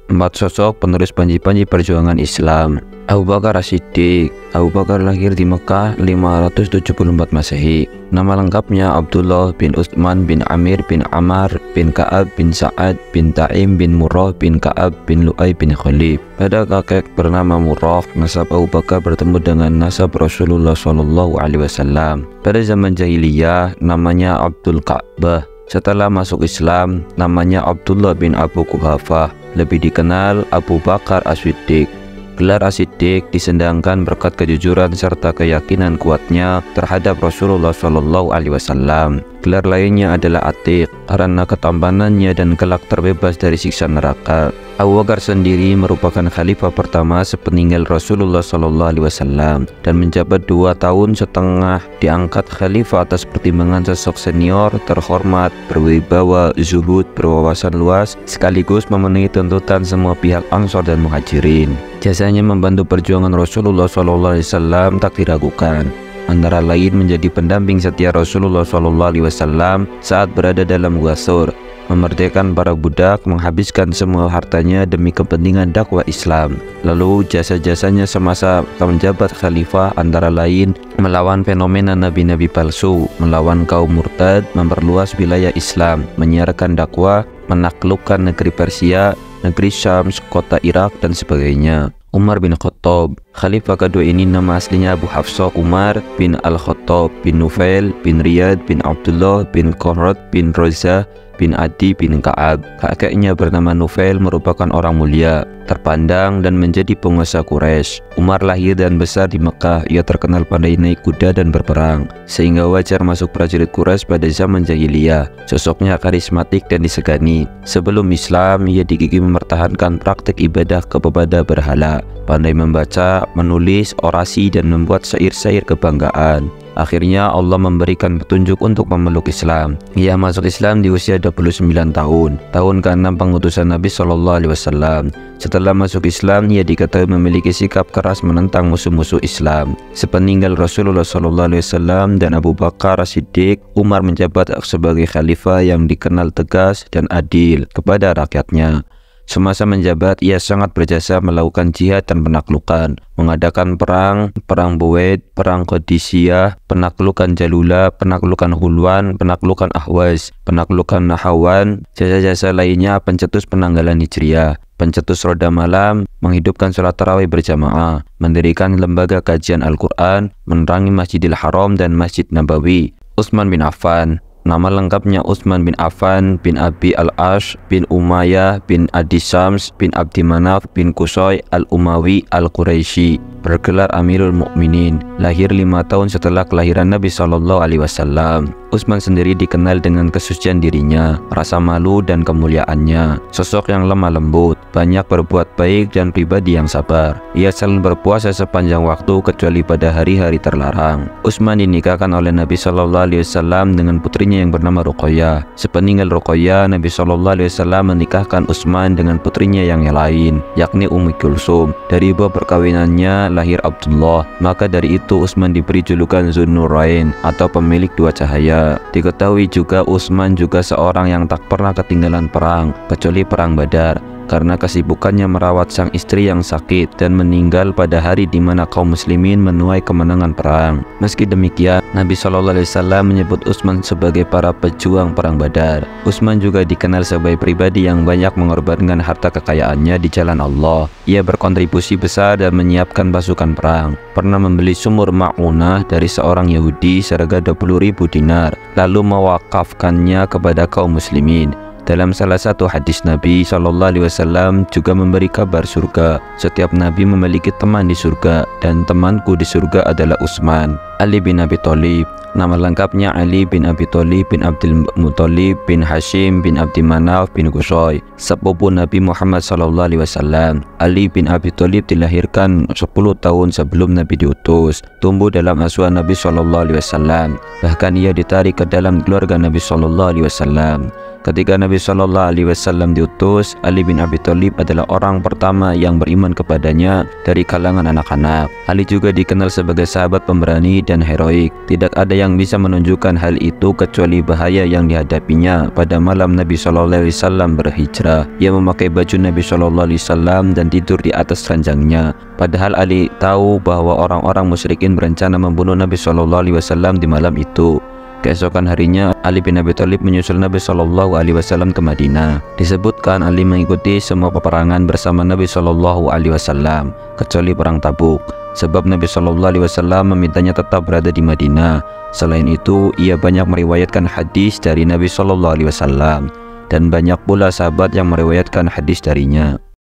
Empat sosok penerus panji-panji perjuangan Islam. Abu Bakar As-Siddiq. Abu Bakar lahir di Mekah 574 Masehi. Nama lengkapnya Abdullah bin Utsman bin Amir bin Ammar bin Ka'ab bin Sa'ad bin Ta'im bin Murrah bin Ka'ab bin Lu'ay bin Khalid. Pada kakek bernama Murrah, nasab Abu Bakar bertemu dengan nasab Rasulullah SAW. Pada zaman jahiliyah, namanya Abdul Ka'bah. Setelah masuk Islam, namanya Abdullah bin Abu Quhafah, lebih dikenal Abu Bakar As-Siddiq. Gelar As-Siddiq disendangkan berkat kejujuran serta keyakinan kuatnya terhadap Rasulullah SAW. Gelar lainnya adalah Atiq karena ketampanannya dan kelak terbebas dari siksa neraka. Abu Bakar sendiri merupakan khalifah pertama sepeninggal Rasulullah SAW dan menjabat 2 tahun setengah diangkat khalifah atas pertimbangan sosok senior, terhormat, berwibawa, zuhud, berwawasan luas, sekaligus memenuhi tuntutan semua pihak Ansor dan Muhajirin. Jasanya membantu perjuangan Rasulullah SAW tak diragukan. Antara lain menjadi pendamping setia Rasulullah SAW saat berada dalam Gua Thur, memerdekakan para budak, menghabiskan semua hartanya demi kepentingan dakwah Islam. Lalu jasa-jasanya semasa menjabat khalifah antara lain melawan fenomena nabi-nabi palsu, melawan kaum murtad, memperluas wilayah Islam, menyiarkan dakwah, menaklukkan negeri Persia, negeri Syam, kota Irak, dan sebagainya. Umar bin Khattab. Khalifah kedua ini nama aslinya Abu Hafsah Umar bin Al-Khattab bin Nufail bin Riyad bin Abdullah bin Qurrat bin Rozah bin Adi bin Ka'ab. Kakeknya bernama Nufail merupakan orang mulia, terpandang dan menjadi penguasa Quraisy. Umar lahir dan besar di Mekah. Ia terkenal pandai naik kuda dan berperang, sehingga wajar masuk prajurit Quraisy pada zaman jahiliyah. Sosoknya karismatik dan disegani. Sebelum Islam, ia digigih mempertahankan praktik ibadah kepada berhala, pandai membaca, menulis, orasi, dan membuat syair-syair kebanggaan. Akhirnya Allah memberikan petunjuk untuk memeluk Islam. Ia masuk Islam di usia 29 tahun, tahun ke-6 pengutusan Nabi SAW. Setelah masuk Islam, ia diketahui memiliki sikap keras menentang musuh-musuh Islam. Sepeninggal Rasulullah SAW dan Abu Bakar As-Siddiq, Umar menjabat sebagai khalifah yang dikenal tegas dan adil kepada rakyatnya. Semasa menjabat, ia sangat berjasa melakukan jihad dan penaklukan, mengadakan perang Buwaid, perang Qadisiyah, penaklukan Jalula, penaklukan Hulwan, penaklukan Ahwaz, penaklukan Nahawan. Jasa-jasa lainnya pencetus penanggalan Hijriah, pencetus roda malam, menghidupkan sholat tarawih berjamaah, mendirikan lembaga kajian Al-Quran, menerangi Masjidil Haram dan Masjid Nabawi. Utsman bin Affan. Nama lengkapnya Utsman bin Affan bin Abi Al-Ash bin Umayyah bin Adi Syams bin Abdi Manaf bin Qusay Al-Umawi Al-Quraisy, bergelar Amirul Mukminin. Lahir 5 tahun setelah kelahiran Nabi SAW. Utsman sendiri dikenal dengan kesucian dirinya, rasa malu dan kemuliaannya. Sosok yang lemah lembut, banyak berbuat baik dan pribadi yang sabar. Ia selalu berpuasa sepanjang waktu kecuali pada hari-hari terlarang. Utsman dinikahkan oleh Nabi SAW dengan putrinya yang bernama Ruqayyah. Sepeninggal Ruqayyah, Nabi SAW menikahkan Utsman dengan putrinya yang lain, yakni Ummu Kulsum. Dari buah perkawinannya lahir Abdullah. Maka dari itu Utsman diberi julukan Zunnurain atau pemilik 2 cahaya. Diketahui juga Utsman juga seorang yang tak pernah ketinggalan perang, kecuali perang Badar, karena kesibukannya merawat sang istri yang sakit dan meninggal pada hari di mana kaum muslimin menuai kemenangan perang. Meski demikian, Nabi SAW menyebut Utsman sebagai para pejuang perang Badar. Utsman juga dikenal sebagai pribadi yang banyak mengorbankan harta kekayaannya di jalan Allah. Ia berkontribusi besar dan menyiapkan pasukan perang. Pernah membeli sumur ma'unah dari seorang Yahudi seharga 20.000 dinar, lalu mewakafkannya kepada kaum muslimin. Dalam salah satu hadis Nabi SAW juga memberi kabar surga. Setiap Nabi memiliki teman di surga, dan temanku di surga adalah Utsman. Ali bin Abi Thalib. Nama lengkapnya Ali bin Abi Thalib bin Abdul Muthalib bin Hashim bin Abdi Manaf bin Qusay, sepupu Nabi Muhammad SAW. Ali bin Abi Thalib dilahirkan 10 tahun sebelum Nabi diutus. Tumbuh dalam asuhan Nabi SAW. Bahkan ia ditarik ke dalam keluarga Nabi SAW. Ketika Nabi Shallallahu Alaihi Wasallam diutus, Ali bin Abi Thalib adalah orang pertama yang beriman kepadanya dari kalangan anak-anak. Ali juga dikenal sebagai sahabat pemberani dan heroik. Tidak ada yang bisa menunjukkan hal itu kecuali bahaya yang dihadapinya pada malam Nabi Shallallahu Alaihi Wasallam berhijrah. Ia memakai baju Nabi Shallallahu Alaihi Wasallam dan tidur di atas ranjangnya. Padahal Ali tahu bahwa orang-orang musyrikin berencana membunuh Nabi Shallallahu Alaihi Wasallam di malam itu. Keesokan harinya, Ali bin Abi Thalib menyusul Nabi Shallallahu Alaihi Wasallam ke Madinah. Disebutkan Ali mengikuti semua peperangan bersama Nabi Shallallahu Alaihi Wasallam, kecuali perang Tabuk, sebab Nabi Shallallahu Alaihi Wasallam memintanya tetap berada di Madinah. Selain itu, ia banyak meriwayatkan hadis dari Nabi Shallallahu Alaihi Wasallam, dan banyak pula sahabat yang meriwayatkan hadis darinya.